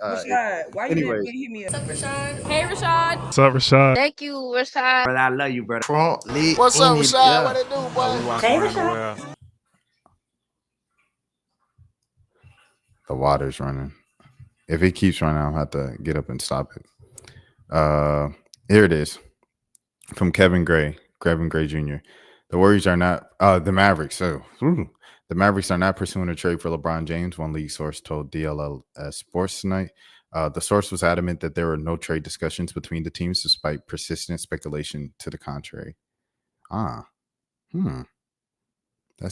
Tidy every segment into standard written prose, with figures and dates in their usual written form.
Rashad, why you didn't Anyways, hit me up? What's up, Rashad? Hey, Rashad. What's up, Rashad? Thank you, Rashad. brother, I love you, brother. What's up, Rashad? Yeah. What it do, boy? Hey, Rashad. The water's running. If it keeps running, I'll have to get up and stop it. Here it is from Kevin Gray Jr. The Warriors are not the Mavericks. So the Mavericks are not pursuing a trade for LeBron James, one league source told DLL Sports tonight. The source was adamant that there were no trade discussions between the teams, despite persistent speculation to the contrary. That's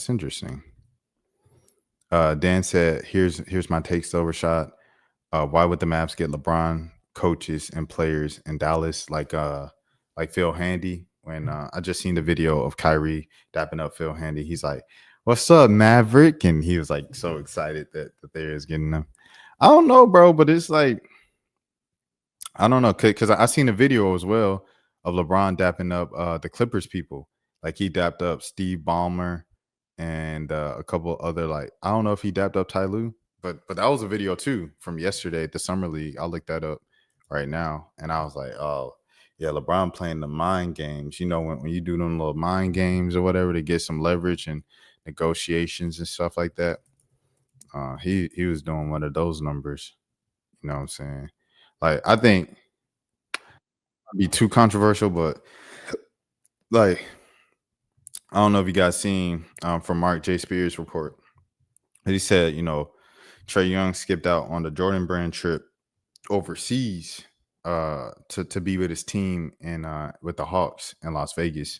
interesting. Dan said, "Here's my takes though, Rashad. Why would the Mavs get LeBron, coaches, and players in Dallas like Phil Handy? When I just seen the video of Kyrie dapping up Phil Handy, he's like, "What's up, Maverick?" And he was like so excited that they is getting them. I don't know, bro, but it's like I don't know because I seen a video as well of LeBron dapping up the Clippers people. Like he dapped up Steve Ballmer and a couple other I don't know if he dapped up Ty Lue. But that was a video too from yesterday at the Summer League. I'll look that up right now. And I was like, oh, yeah, LeBron playing the mind games. You know, when you do them little mind games or whatever to get some leverage and negotiations and stuff like that. He was doing one of those numbers. You know what I'm saying? Like, I think it'd be too controversial, but I don't know if you guys seen from Mark J. Spears' report. He said, Trae Young skipped out on the Jordan Brand trip overseas to be with his team and with the Hawks in Las Vegas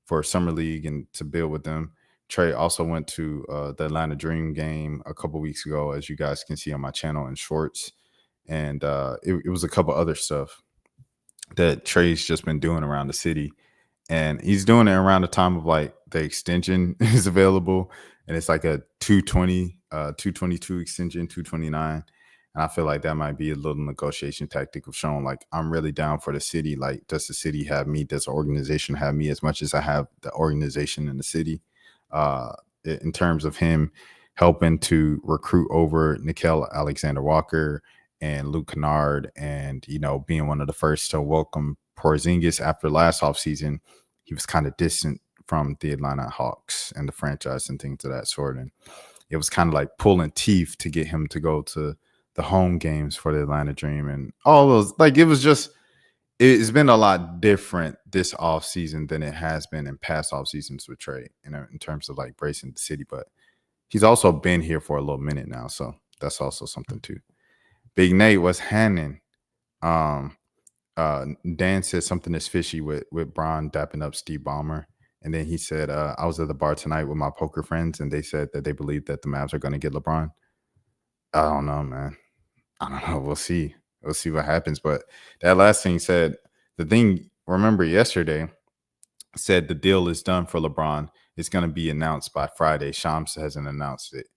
for Summer League and to build with them. Trae also went to the Atlanta Dream game a couple weeks ago, as you guys can see on my channel in shorts. And it was a couple other stuff that Trae's just been doing around the city. And he's doing it around the time of the extension is available. And it's like a 222 extension, 229. And I feel like that might be a little negotiation tactic of showing I'm really down for the city. Does the city have me? Does the organization have me as much as I have the organization in the city? In terms of him helping to recruit over Nickeil Alexander-Walker and Luke Kennard and, being one of the first to welcome Porzingis after last offseason. He was kind of distant from the Atlanta Hawks and the franchise and things of that sort. And it was kind of like pulling teeth to get him to go to the home games for the Atlanta Dream and all those. It's been a lot different this offseason than it has been in past off seasons with Trae in terms of bracing the city. But he's also been here for a little minute now. So that's also something too. Big Nate was handing. Dan said something is fishy with Bron dapping up Steve Ballmer. And then he said, I was at the bar tonight with my poker friends, and they said that they believe that the Mavs are going to get LeBron. I don't know, man. I don't know. We'll see. We'll see what happens. But that last thing said, remember yesterday, said the deal is done for LeBron. It's going to be announced by Friday. Shams hasn't announced it.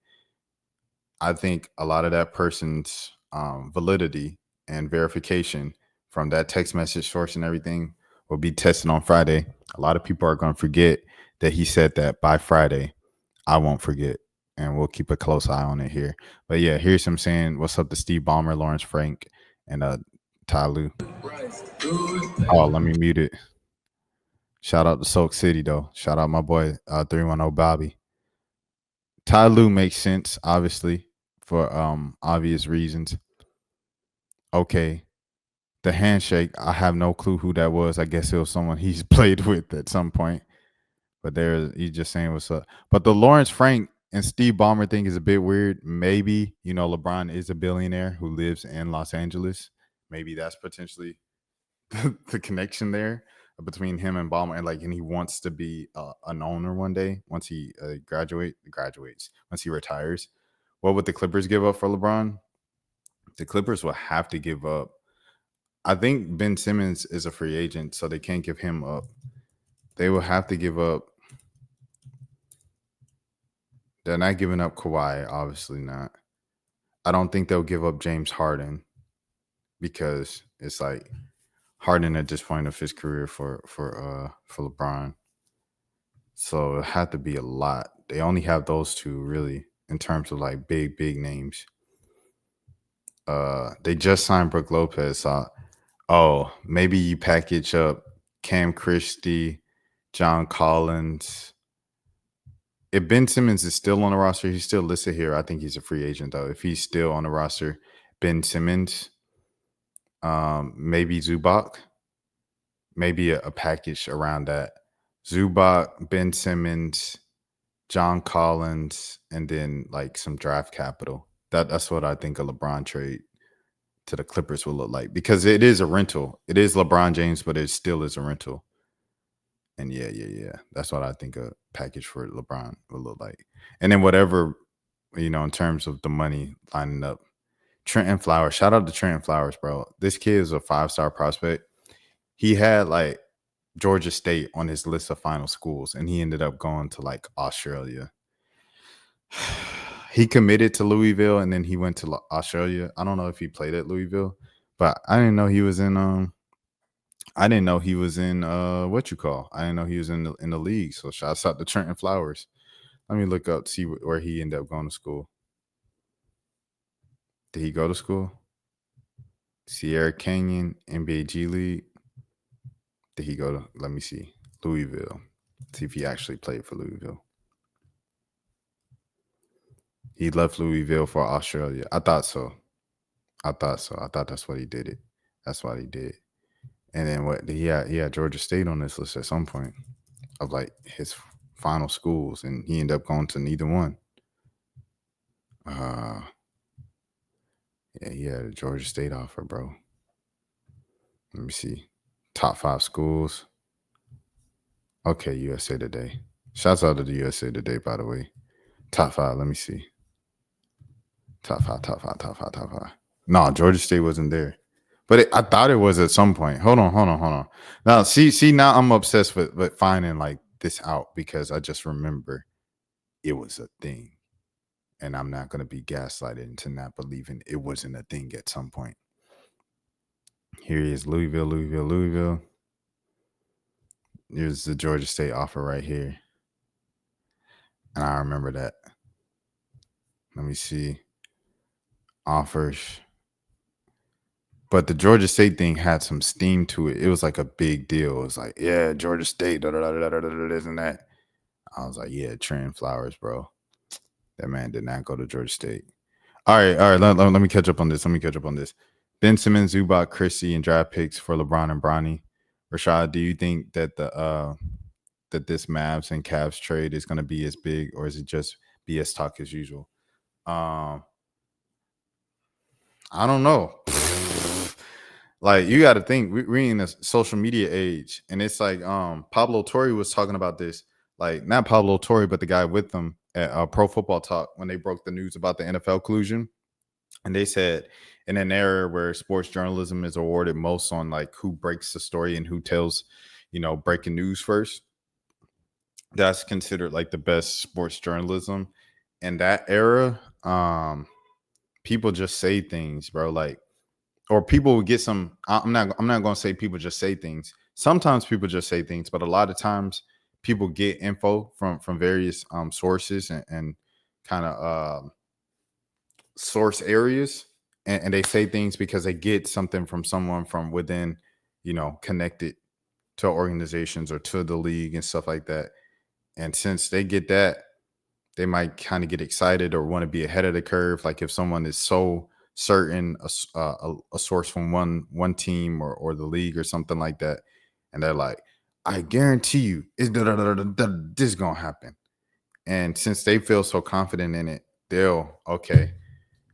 I think a lot of that person's validity and verification from that text message source and everything will be tested on Friday. A lot of people are going to forget that he said that by Friday. I won't forget, and we'll keep a close eye on it here. But yeah, here's him saying, "What's up to Steve Ballmer, Lawrence Frank, and Ty Lue." Oh, let me mute it. Shout out to Soak City, though. Shout out my boy 310 Bobby. Ty Lue makes sense, obviously, for obvious reasons. Okay. The handshake, I have no clue who that was. I guess it was someone he's played with at some point. But he's just saying what's up. But the Lawrence Frank and Steve Ballmer thing is a bit weird. Maybe, LeBron is a billionaire who lives in Los Angeles. Maybe that's potentially the connection there between him and Ballmer. And he wants to be an owner one day once he graduates, once he retires. What would the Clippers give up for LeBron? The Clippers will have to give up. I think Ben Simmons is a free agent, so they can't give him up. They will have to give up. They're not giving up Kawhi, obviously not. I don't think they'll give up James Harden because it's Harden at this point of his career for LeBron. So it had to be a lot. They only have those two really in terms of big names. They just signed Brook Lopez. So, oh, maybe you package up Cam Christie, John Collins. If Ben Simmons is still on the roster, he's still listed here. I think he's a free agent though. If he's still on the roster, Ben Simmons, maybe Zubac, maybe a package around that. Zubac, Ben Simmons, John Collins, and then like some draft capital. That's what I think a LeBron trade to the Clippers will look like, because it is a rental. It is LeBron James, but it still is a rental. And yeah. That's what I think a package for LeBron will look like. And then whatever, in terms of the money lining up. Trenton Flowers. Shout out to Trenton Flowers, bro. This kid is a 5-star prospect. He had like Georgia State on his list of final schools, and he ended up going to like Australia. He committed to Louisville, and then he went to Australia. I don't know if he played at Louisville, but I didn't know he was in I didn't know he was in what you call. I didn't know he was in the league. So shouts out to Trenton Flowers. Let me look up, see where he ended up going to school. Did he go to school? Sierra Canyon, NBA G League. Did he go to, let me see, Louisville. See if he actually played for Louisville. He left Louisville for Australia. I thought so. I thought that's what he did it. That's what he did. And then what he had Georgia State on this list at some point of like his final schools, and he ended up going to neither one. Yeah, he had a Georgia State offer, bro. Let me see. Top 5 schools. Okay, USA Today. Shouts out to the USA Today, by the way. Top 5, let me see. Top five. No, Georgia State wasn't there. But I thought it was at some point. Hold on. Now, see, now I'm obsessed with finding like this out, because I just remember it was a thing. And I'm not going to be gaslighted into not believing it wasn't a thing at some point. Here he is, Louisville. Here's the Georgia State offer right here. And I remember that. Let me see. Offers. But the Georgia State thing had some steam to it. It was like a big deal. It was like, yeah, Georgia State, this and that. I was like, yeah, Trenton Flowers, bro. That man did not go to Georgia State. All right. Let me catch up on this. Ben Simmons, Zubac, Christie, and draft picks for LeBron and Bronny. Rashad, do you think that that this Mavs and Cavs trade is going to be as big, or is it just BS talk as usual? I don't know. Like, you got to think, we're in a social media age, and it's like Pablo Torre was talking about this. Like, not Pablo Torre, but the guy with them at Pro Football Talk, when they broke the news about the NFL collusion. And they said, in an era where sports journalism is awarded most on like who breaks the story and who tells, breaking news first, that's considered like the best sports journalism. In that era, people just say things, bro. Like, or people would get some. I'm not going to say people just say things. Sometimes people just say things, but a lot of times people get info from various sources and kind of source areas, and they say things because they get something from someone from within, connected to organizations or to the league and stuff like that. And since they get that, they might kind of get excited or want to be ahead of the curve. Like, if someone is so certain a source from one team or the league or something like that, and they're like, I guarantee you this is gonna happen. And since they feel so confident in it, they'll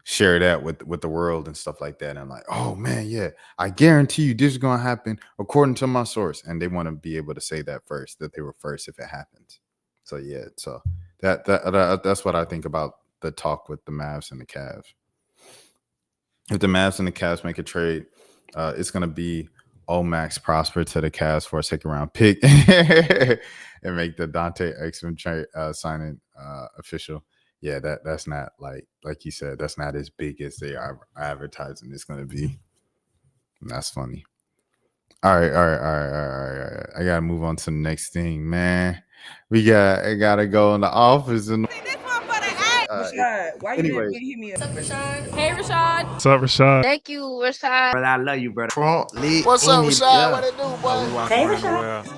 share that with the world and stuff like that. And like, oh man, yeah, I guarantee you this is gonna happen according to my source. And they want to be able to say that first, that they were first if it happens. So yeah, so that's what I think about the talk with the Mavs and the Cavs. If the Mavs and the Cavs make a trade, it's going to be Max Prosper to the Cavs for a second-round pick and make the Dante Exum trade signing official. Yeah, that's not like you said, that's not as big as they are advertising it's going to be. And that's funny. All right. I gotta move on to the next thing, man. I gotta go in the office and Rashad, why you Anyways. didn't hit me up? What's up, Rashad? Hey, Rashad. What's up, Rashad? Thank you, Rashad. Brother, I love you, brother. Front lit. What's up, in it, Rashad? yeah. What it do, boy? Hey, Rashad.